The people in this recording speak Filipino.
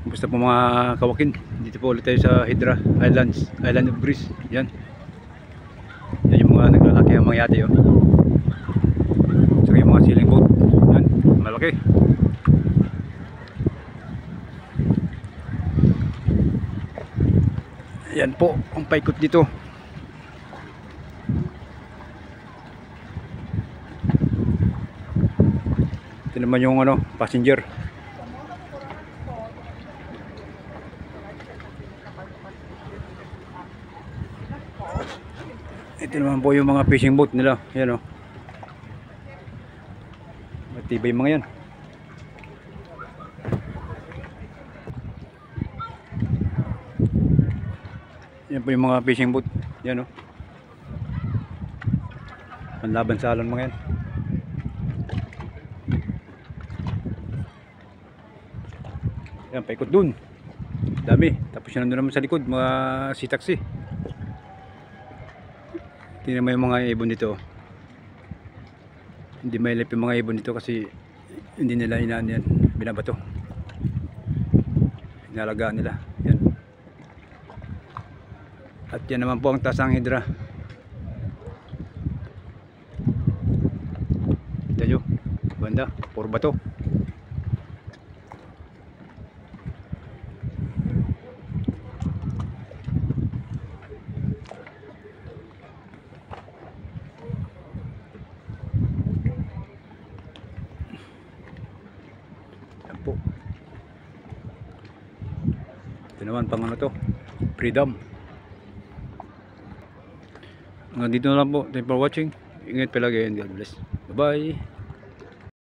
Basta po mga kawakin, dito po ulit tayo sa Hydra Islands, Island of Greece. Yan. Yan yung mga naglalaki ang mga yate, oh. Saka yung mga sailing boat. Yan, malaki. Yan po ang paikot dito. Ito naman yung passenger. Ito naman po yung mga fishing boat nila. Yan, matibay yung mga yan. Yan po yung mga fishing boat. Yan, panlaban sa alon mga yan. Yan, paikot dun. Dami. Tapos yan naman sa likod, mga sea taxi. Tingnan mo yung mga ibon dito. Hindi mailip yung mga ibon dito kasi hindi nila inaan yan. Binabato. Inalagaan nila. Yan. At yan naman po ang tasang Hydra. Ito nyo. Banda. Puro bato. Po. Ito naman pang to, Freedom. Hanggang dito na lang po. Thank you for watching. Ingat palagi and God bless. Bye bye.